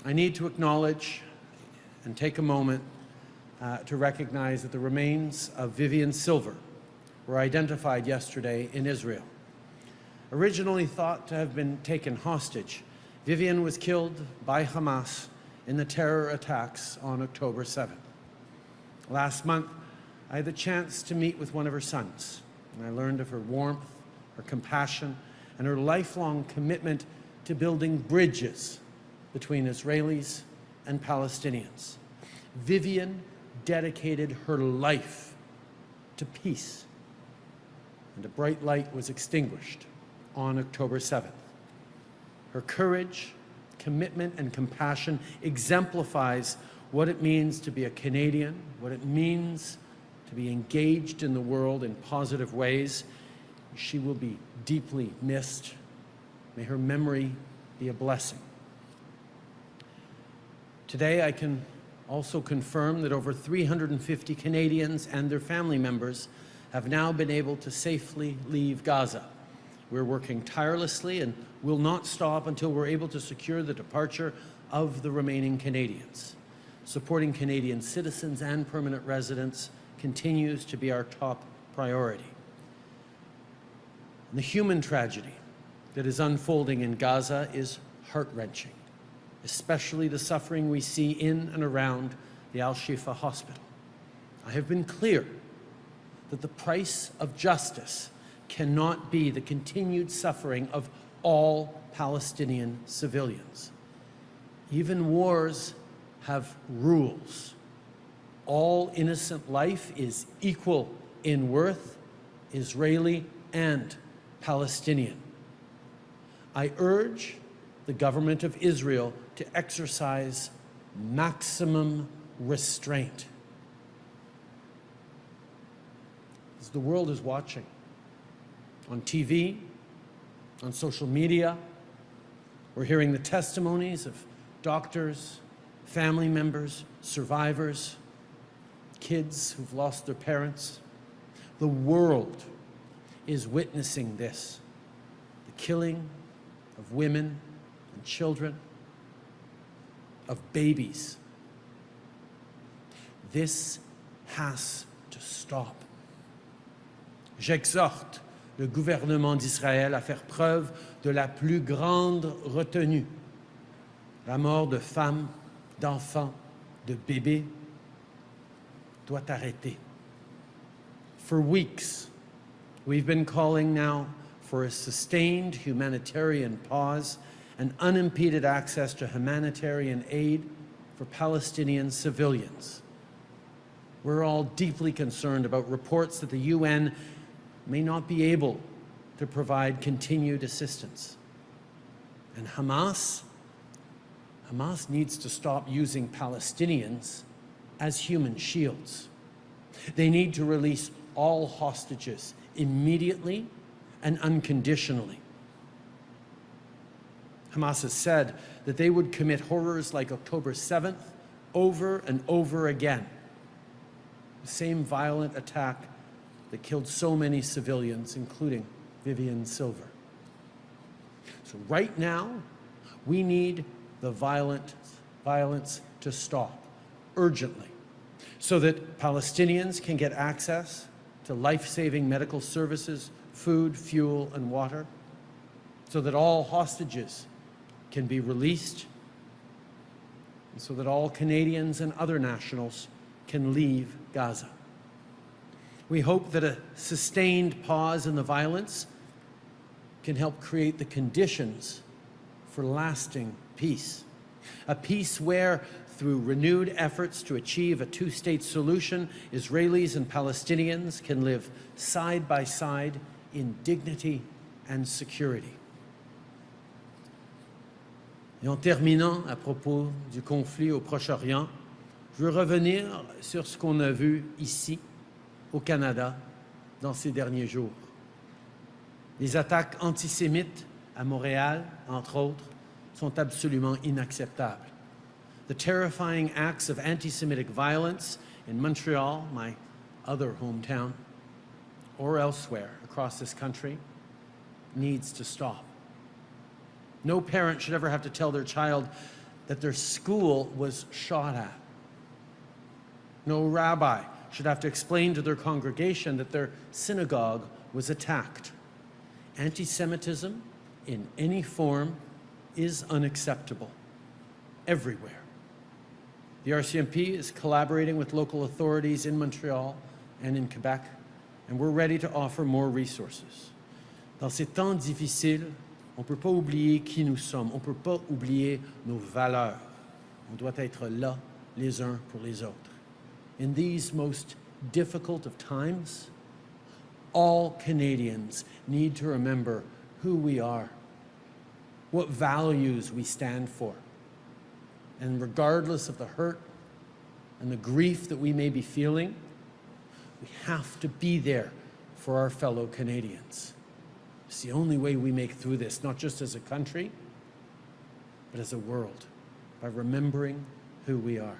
I need to acknowledge and take a moment to recognize that the remains of Vivian Silver were identified yesterday in Israel. Originally thought to have been taken hostage, Vivian was killed by Hamas in the terror attacks on October 7th. Last month, I had the chance to meet with one of her sons, and I learned of her warmth, her compassion, and her lifelong commitment to building bridges between Israelis and Palestinians. Vivian dedicated her life to peace, and a bright light was extinguished on October 7th. Her courage, commitment, and compassion exemplifies what it means to be a Canadian, what it means to be engaged in the world in positive ways. She will be deeply missed. May her memory be a blessing. Today, I can also confirm that over 350 Canadians and their family members have now been able to safely leave Gaza. We're working tirelessly and will not stop until we're able to secure the departure of the remaining Canadians. Supporting Canadian citizens and permanent residents continues to be our top priority. And the human tragedy that is unfolding in Gaza is heart-wrenching, especially the suffering we see in and around the Al-Shifa hospital. I have been clear that the price of justice cannot be the continued suffering of all Palestinian civilians. Even wars have rules. All innocent life is equal in worth, Israeli and Palestinian. I urge the government of Israel to exercise maximum restraint. As the world is watching, on TV, on social media, we're hearing the testimonies of doctors, family members, survivors, kids who've lost their parents. The world is witnessing this, the killing of women and children, of babies. This has to stop. J'exhorte le gouvernement d'Israël à faire preuve de la plus grande retenue. La mort de femmes, d'enfants, de bébés doit arrêter. For weeks, we've been calling now for a sustained humanitarian pause and unimpeded access to humanitarian aid for Palestinian civilians. We're all deeply concerned about reports that the UN may not be able to provide continued assistance. And Hamas needs to stop using Palestinians as human shields. They need to release all hostages immediately and unconditionally. Hamas has said that they would commit horrors like October 7th over and over again. The same violent attack that killed so many civilians, including Vivian Silver. So right now, we need the violence to stop urgently, so that Palestinians can get access to life-saving medical services, food, fuel, and water, so that all hostages can be released, and so that all Canadians and other nationals can leave Gaza. We hope that a sustained pause in the violence can help create the conditions for lasting peace. A peace where, through renewed efforts to achieve a two-state solution, Israelis and Palestinians can live side by side in dignity and security. Et en terminant à propos du conflit au Proche-Orient, je veux revenir sur ce qu'on a vu ici, au Canada, dans ces derniers jours. Les attaques antisémites à Montréal, entre autres, sont absolument inacceptables. The terrifying acts of anti-Semitic violence in Montreal, my other hometown, or elsewhere across this country, needs to stop. No parent should ever have to tell their child that their school was shot at. No rabbi should have to explain to their congregation that their synagogue was attacked. Anti-Semitism in any form is unacceptable everywhere. The RCMP is collaborating with local authorities in Montreal and in Quebec, and we're ready to offer more resources. Dans ces temps difficiles, on ne peut pas oublier qui nous sommes, on ne peut pas oublier nos valeurs. On doit être là les uns pour les autres. In these most difficult of times, all Canadians need to remember who we are, what values we stand for. And regardless of the hurt and the grief that we may be feeling, we have to be there for our fellow Canadians. It's the only way we make through this, not just as a country, but as a world, by remembering who we are.